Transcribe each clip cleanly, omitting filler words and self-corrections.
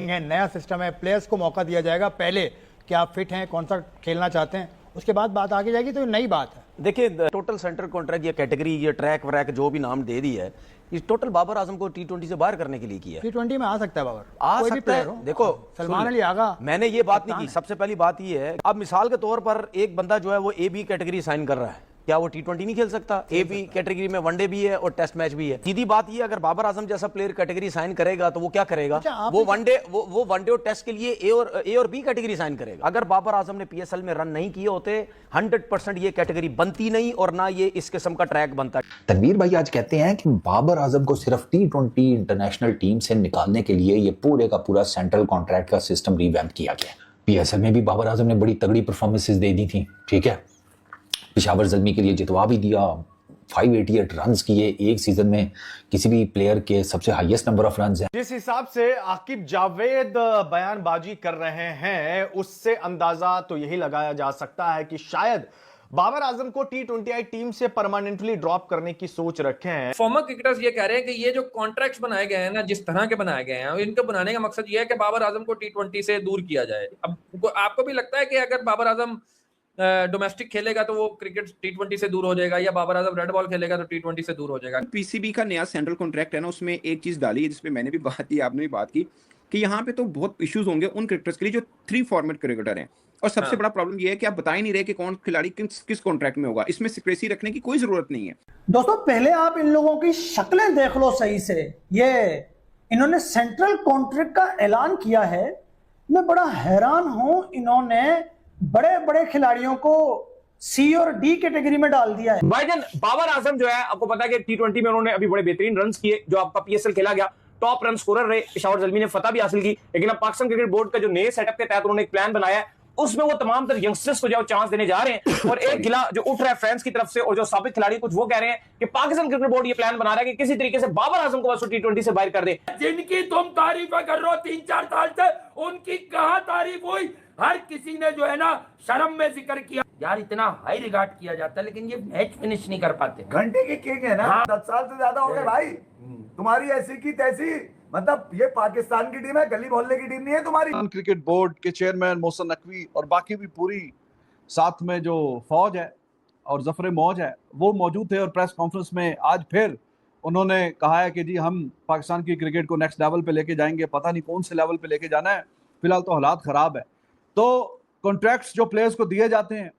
है, नया सिस्टम है, प्लेयर्स को मौका दिया जाएगा पहले कि आप फिट हैं, कौन सा खेलना चाहते हैं, उसके बाद बात आगे जाएगी, तो नई बात है। देखिए, टोटल सेंटर कॉन्ट्रैक्ट, ये कैटेगरी, ये ट्रैक व्रैक जो भी नाम दे दी है, ये टोटल बाबर आजम को T20 से बाहर करने के लिए किया है। T20 में आ सकता है बाबर, आ कोई भी सकता प्लेयर है। हो। देखो सलमान अली आगा, मैंने ये बात नहीं की। सबसे पहली बात ये है, अब मिसाल के तौर पर एक बंदा जो है वो AB कैटेगरी साइन कर रहा है, क्या वो T20 नहीं खेल सकता? AB कैटेगरी में वनडे भी है और टेस्ट मैच भी है। सीधी बात ये, अगर बाबर आजम जैसा प्लेयर कैटेगरी साइन करेगा तो वो क्या करेगा? वो वनडे और टेस्ट के लिए A और B कैटेगरी साइन करेगा। अगर बाबर आजम ने PSL में रन नहीं किए होते, 100% ये कैटेगरी बनती नहीं और ना ये इस किस्म का ट्रैक बनता। तनवीर भाई आज कहते हैं कि बाबर आजम को सिर्फ T20 इंटरनेशनल टीम से निकालने के लिए ये पूरे का पूरा सेंट्रल कॉन्ट्रैक्ट का सिस्टम रिवैम्प किया गया। PSL में भी बाबर आजम ने बड़ी तगड़ी परफॉर्मेंसेस दे दी थी, ठीक है, पेशावर ज़ल्मी के लिए जितवा भी दिया, 588 रन्स किए एक सीजन में, किसी भी प्लेयर के सबसे हाईएस्ट नंबर ऑफ रन्स हैं। जिस हिसाब से आकिब जावेद बयानबाजी कर रहे हैं, उससे अंदाजा तो यही लगाया जा सकता है कि शायद बाबर आजम को T20I टीम से परमानेंटली ड्रॉप करने की सोच रखे हैं। फॉर्मर क्रिकेटर्स ये कह रहे हैं कि ये जो कॉन्ट्रैक्ट्स बनाए गए हैं ना, जिस तरह के बनाए गए हैं, इनके बनाने का मकसद ये है कि बाबर आजम को T20 से दूर किया जाए। अब आपको भी लगता है कि अगर बाबर आजम डोमेस्टिक खेलेगा तो वो क्रिकेट T20 से दूर हो जाएगा, या बाबर आजम रेड बॉल खेलेगा तो T20 से दूर हो जाएगा? पीसीबी का नया सेंट्रल कॉन्ट्रैक्ट है ना, उसमें एक चीज डाली है जिसपे मैंने भी बात की, आपने भी बात की, कि यहाँ पे तो बहुत इश्यूज होंगे उन क्रिकेटर्स के लिए जो 3 फॉर्मेट क्रिकेटर हैं। और सबसे बड़ा प्रॉब्लम ये है कि आप बता ही नहीं रहे कि कौन खिलाड़ी किस कॉन्ट्रैक्ट में होगा। इसमें सिक्रेसी रखने की कोई जरूरत नहीं है। दोस्तों पहले आप इन लोगों की शक्लें देख लो सही से। ये इन्होंने सेंट्रल कॉन्ट्रैक्ट का ऐलान किया है, मैं बड़ा हैरान हूं, इन्होंने बड़े बड़े खिलाड़ियों को C और D कैटेगरी में डाल दिया है। भाईजान बाबर आजम जो है, आपको पता है कि T20 में उन्होंने अभी बड़े बेहतरीन रन्स किए, जो आपका PSL खेला गया, टॉप रन स्कोरर रहे, पेशावर ज़ल्मी ने फतह भी हासिल की। लेकिन अब पाकिस्तान क्रिकेट बोर्ड का जो नए सेटअप के तहत उन्होंने एक प्लान बनाया है, उसमें वो तमाम तरह यंगस्टर्स को जो चांस देने जा रहे हैं। और एक गिला जो उठ रहा है फैंस की तरफ से, और जो साबित खिलाड़ी कुछ वो कह रहे हैं कि पाकिस्तान क्रिकेट बोर्ड ये प्लान बना रहा है कि किसी तरीके से बाबर आजम को बस T20 से बाहर कर दे। जिनकी तुम तारीफ कर रहे हो 3-4 साल से, उनकी कहां तारीफ हुई? हर किसी ने जो है ना शर्म में जिक्र किया, यार इतना हाई रिगार्ड किया जाता है, लेकिन ये मैच फिनिश नहीं कर पाते। घंटे की किंग है ना, 10 साल से ज्यादा हो गए भाई। तुम्हारी ऐसी की तैसी, मतलब ये पाकिस्तान की टीम है, गली मोहल्ले की टीम नहीं है तुम्हारी। क्रिकेट बोर्ड के चेयरमैन मोहसिन नकवी और बाकी भी पूरी साथ में जो फौज है और जफर मौज है वो मौजूद थे। और प्रेस कॉन्फ्रेंस में आज फिर उन्होंने कहा है कि जी हम पाकिस्तान की क्रिकेट को नेक्स्ट लेवल पे लेके जाएंगे, पता नहीं कौन से लेवल पे लेके जाना है, फिलहाल तो हालात खराब है। तो कॉन्ट्रैक्ट्स जो प्लेयर्स को दिए जाते हैं,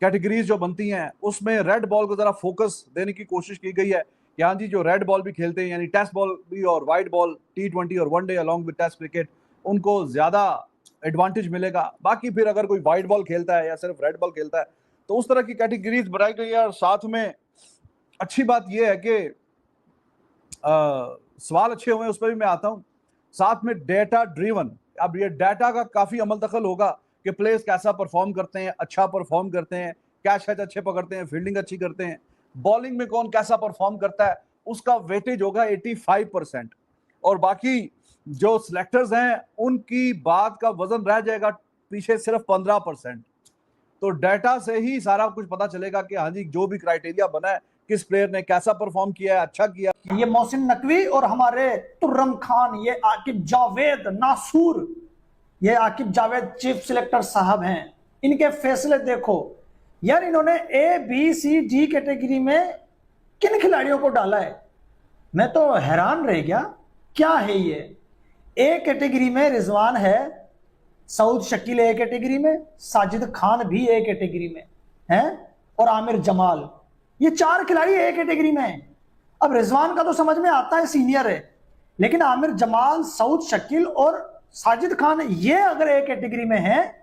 कैटेगरीज जो बनती हैं, उसमें रेड बॉल को जरा फोकस देने की कोशिश की गई है कि हाँ जी जो रेड बॉल भी खेलते हैं, यानी टेस्ट बॉल भी और वाइट बॉल, T20 और one day along with test cricket, उनको ज्यादा एडवांटेज मिलेगा। बाकी फिर अगर कोई वाइट बॉल खेलता है या सिर्फ रेड बॉल खेलता है तो उस तरह की कैटेगरीज बनाई गई है। और साथ में अच्छी बात यह है कि सवाल अच्छे हुए, उस पर भी मैं आता हूँ। साथ में डेटा ड्रिवन, अब ये डाटा का काफी अमल दखल होगा कि प्लेयर्स कैसा परफॉर्म करते हैं, अच्छा परफॉर्म करते हैं, कैच अच्छे पकड़ते हैं, फील्डिंग अच्छी करते हैं, बॉलिंग में कौन कैसा परफॉर्म करता है, उसका वेटेज होगा 85%। और बाकी जो सिलेक्टर्स हैं उनकी बात का वजन रह जाएगा पीछे सिर्फ 15%। तो डाटा से ही सारा कुछ पता चलेगा कि हाँ जी जो भी क्राइटेरिया बना है, किस प्लेयर ने कैसा परफॉर्म किया है, अच्छा किया। ये मोहसिन नकवी और हमारे तुर्रम खान, ये आकिब जावेद नासूर, ये आकिब जावेद चीफ सिलेक्टर साहब हैं, इनके फैसले देखो यार। इन्होंने A, B, C, D category में किन खिलाड़ियों को डाला है, मैं तो हैरान रह गया। क्या है ये? A कैटेगरी में रिजवान है, सऊद शकील A कैटेगरी में, साजिद खान भी A कैटेगरी में हैं, और आमिर जमाल, ये 4 खिलाड़ी A कैटेगरी में हैं। अब रिजवान का तो समझ में आता है, सीनियर है, लेकिन आमिर जमाल, सऊद शकील और साजिद खान ये अगर A कैटेगरी में हैं,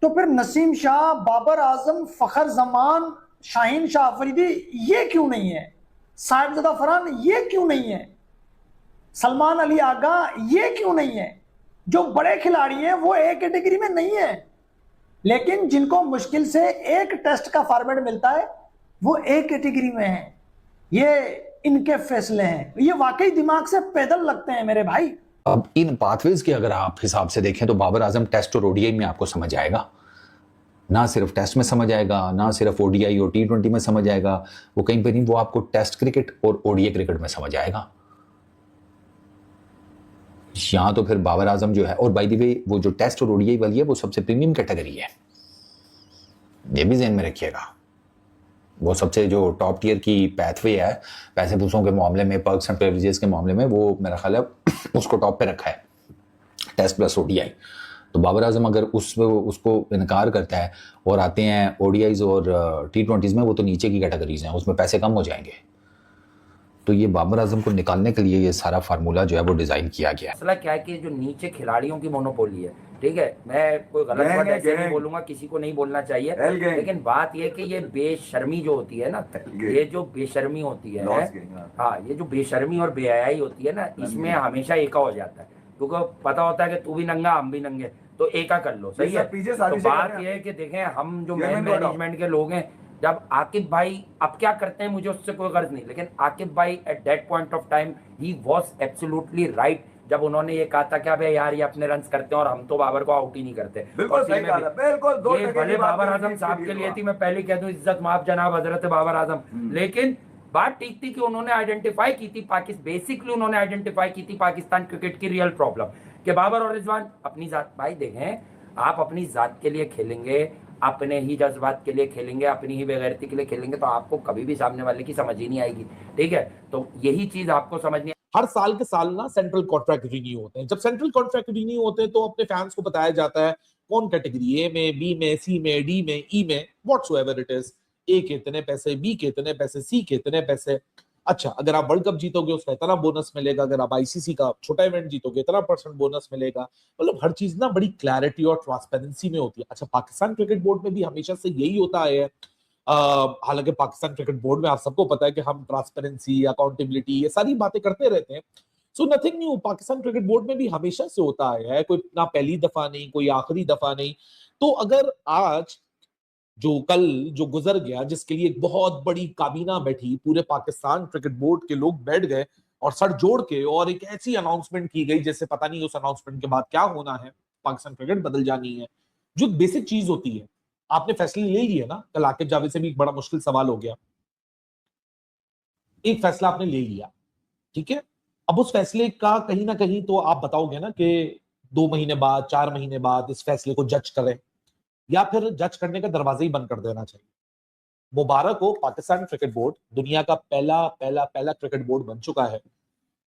तो फिर नसीम शाह, बाबर आजम, फखर जमान, शाहीन शाह अफरीदी ये क्यों नहीं है? साहिबजादा फरहान ये क्यों नहीं है? सलमान अली आगा ये क्यों नहीं है? जो बड़े खिलाड़ी हैं वो A कैटेगरी में नहीं है, लेकिन जिनको मुश्किल से एक टेस्ट का फॉर्मेट मिलता है वो A कैटेगरी में है। ये इनके फैसले हैं, ये वाकई दिमाग से पैदल लगते हैं मेरे भाई। अब इन पाथवेज के अगर आप हिसाब से देखें तो बाबर आजम टेस्ट और ODI में आपको समझ आएगा, ना सिर्फ टेस्ट में समझ आएगा, ना सिर्फ ODI और T20 में समझ आएगा, वो कहीं पर नहीं, वो आपको टेस्ट क्रिकेट और ODI क्रिकेट में समझ आएगा। यहाँ तो फिर बाबर आजम जो है, और बाय द वे वो जो टेस्ट और ओडीआई वाली है वो सबसे प्रीमियम कैटेगरी है, ये भी ज़हन में रखिएगा। वो सबसे जो टॉप टियर की पैथवे है पैसे पूसों के मामले में, पर्क्स एंड प्रिविलेजेस के मामले में, वो मेरा ख्याल है उसको टॉप पे रखा है, टेस्ट प्लस ओडीआई। तो बाबर आजम अगर उसको इनकार करता है और आते हैं ओडीआईज और T20s में, वो तो नीचे की कैटेगरीज हैं, उसमें पैसे कम हो जाएंगे। तो ये बाबर आजम को निकालने के लिए ये सारा फार्मूला जो है वो डिजाइन किया गया है। मसला क्या है कि जो नीचे खिलाड़ियों की मोनोपोली है, ठीक है, मैं कोई गलत वर्ड ऐसे नहीं बोलूंगा, किसी को नहीं बोलना चाहिए, लेकिन बात यह कि ये बेशर्मी जो होती है ना, ये जो बेशर्मी होती है, हाँ, ये जो बेशर्मी और बेहयाई होती है ना, इसमें हमेशा एका हो जाता है, क्योंकि पता होता है कि तू भी नंगा हम भी नंगे, तो एका कर लो, सही है। तो बात यह है कि देखें, हम जो मैनेजमेंट के लोग हैं, जब आकिब भाई अब क्या करते हैं मुझे उससे कोई गर्ज नहीं, लेकिन आकिब भाई at that point of time he was absolutely right जब उन्होंने ये कहा था कि अबे यार ये अपने रन्स करते हैं और हम तो बाबर को आउट ही नहीं करते। बिल्कुल सही कहा, बिल्कुल। ये भले बाबर आजम साहब के लिए थी, मैं पहले कह दूं इज्जत माफ जनाब हजरत बाबर आजम, लेकिन बात ठीक थी कि उन्होंने आइडेंटिफाई की थी बेसिकली उन्होंने आइडेंटिफाई की थी पाकिस्तान क्रिकेट की रियल प्रॉब्लम, कि बाबर और रिजवान अपनी जात, भाई देखें आप अपनी जात के लिए खेलेंगे, अपने ही जज्बात के लिए खेलेंगे, अपनी ही बेगैरती के लिए खेलेंगे, तो आपको कभी भी सामने वाले की समझ ही नहीं आएगी, ठीक है। तो यही चीज आपको समझनी। हर साल के साल ना सेंट्रल कॉन्ट्रैक्ट रिन्यू होते हैं। जब सेंट्रल कॉन्ट्रैक्ट रिन्यू होते हैं तो अपने फैंस को बताया जाता है कौन कैटेगरी, ए में, बी में, सी में, डी में, ई में, व्हाटसोएवर इट इज, ए के इतने पैसे, बी के इतने पैसे, सी के इतने पैसे। अच्छा, अगर आप वर्ल्ड कप जीतोगे उसका इतना बोनस मिलेगा, अगर आप आईसीसी का छोटा इवेंट जीतोगे इतना % बोनस मिलेगा। मतलब हर चीज ना बड़ी क्लैरिटी और ट्रांसपेरेंसी में होती है। अच्छा, पाकिस्तान क्रिकेट बोर्ड में भी हमेशा से यही होता है। हालांकि पाकिस्तान क्रिकेट बोर्ड में आप सबको पता है कि हम ट्रांसपेरेंसी, अकाउंटेबिलिटी, ये सारी बातें करते रहते हैं। So nothing new, Pakistan cricket board में भी हमेशा से होता है, कोई ना पहली दफा नहीं, कोई आखिरी दफा नहीं। तो अगर आज जो गुजर गया, जिसके लिए एक बहुत बड़ी काबीना बैठी, पूरे पाकिस्तान क्रिकेट बोर्ड के लोग बैठ गए और सर जोड़ के, और एक ऐसी अनाउंसमेंट की गई जैसे पता नहीं उस अनाउंसमेंट के बाद क्या होना है, पाकिस्तान क्रिकेट बदल जानी है, जो बेसिक चीज होती है। आपने फैसले ले लिए ना, कल आकिब जावेद से भी एक बड़ा मुश्किल सवाल हो गया, एक फैसला आपने ले लिया, ठीक है, अब उस फैसले का कहीं ना कहीं तो आप बताओगे ना कि 2 महीने बाद, 4 महीने बाद इस फैसले को जज करें, या फिर जज करने का दरवाजा ही बंद कर देना चाहिए। मुबारक हो, पाकिस्तान क्रिकेट बोर्ड दुनिया का पहला क्रिकेट बोर्ड बन चुका है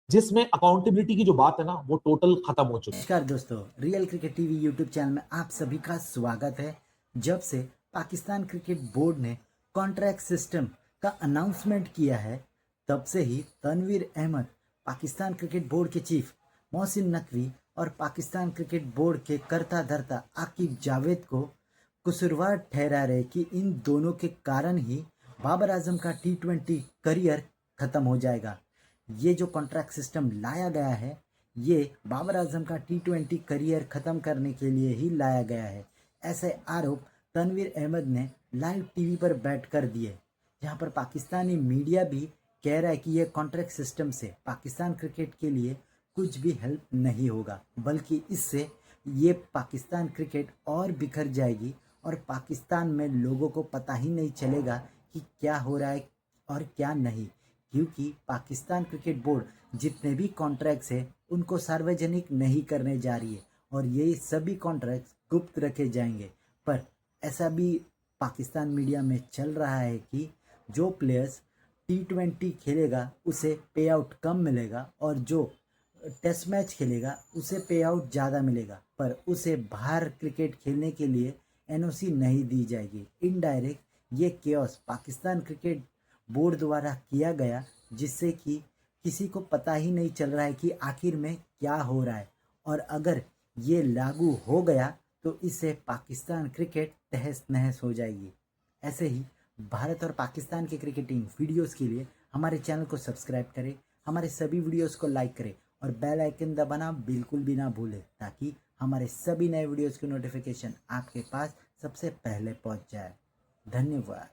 जिसमें अकाउंटेबिलिटी की जो बात है ना वो टोटल खत्म हो चुकी है। नमस्कार दोस्तों, real cricket TV YouTube channel में आप सभी का स्वागत है। जब से पाकिस्तान क्रिकेट बोर्ड ने कॉन्ट्रैक्ट सिस्टम का अनाउंसमेंट किया है, तब से ही तनवीर अहमद, पाकिस्तान क्रिकेट बोर्ड के चीफ मोहसिन नकवी और पाकिस्तान क्रिकेट बोर्ड के कर्ता धर्ता आकिब जावेद को कसूरवार ठहरा रहे कि इन दोनों के कारण ही बाबर आजम का T20 करियर खत्म हो जाएगा। ये जो कॉन्ट्रैक्ट सिस्टम लाया गया है, ये बाबर आजम का T20 करियर खत्म करने के लिए ही लाया गया है। ऐसे आरोप तनवीर अहमद ने लाइव टीवी पर बैठ कर दिए, जहाँ पर पाकिस्तानी मीडिया भी कह रहा है कि ये कॉन्ट्रैक्ट सिस्टम से पाकिस्तान क्रिकेट के लिए कुछ भी हेल्प नहीं होगा, बल्कि इससे ये पाकिस्तान क्रिकेट और बिखर जाएगी और पाकिस्तान में लोगों को पता ही नहीं चलेगा कि क्या हो रहा है और क्या नहीं, क्योंकि पाकिस्तान क्रिकेट बोर्ड जितने भी कॉन्ट्रैक्ट्स हैं उनको सार्वजनिक नहीं करने जा रही है और ये सभी कॉन्ट्रैक्ट्स गुप्त रखे जाएंगे। पर ऐसा भी पाकिस्तान मीडिया में चल रहा है कि जो प्लेयर्स T20 खेलेगा उसे पे आउट कम मिलेगा और जो टेस्ट मैच खेलेगा उसे पे आउट ज़्यादा मिलेगा, पर उसे बाहर क्रिकेट खेलने के लिए NOC नहीं दी जाएगी। इनडायरेक्ट ये केओस पाकिस्तान क्रिकेट बोर्ड द्वारा किया गया, जिससे कि किसी को पता ही नहीं चल रहा है कि आखिर में क्या हो रहा है, और अगर ये लागू हो गया तो इससे पाकिस्तान क्रिकेट तहस नहस हो जाएगी। ऐसे ही भारत और पाकिस्तान के क्रिकेटिंग वीडियोस के लिए हमारे चैनल को सब्सक्राइब करें, हमारे सभी वीडियोस को लाइक करें और बेल आइकन दबाना बिल्कुल भी ना भूलें, ताकि हमारे सभी नए वीडियोस की नोटिफिकेशन आपके पास सबसे पहले पहुंच जाए। धन्यवाद।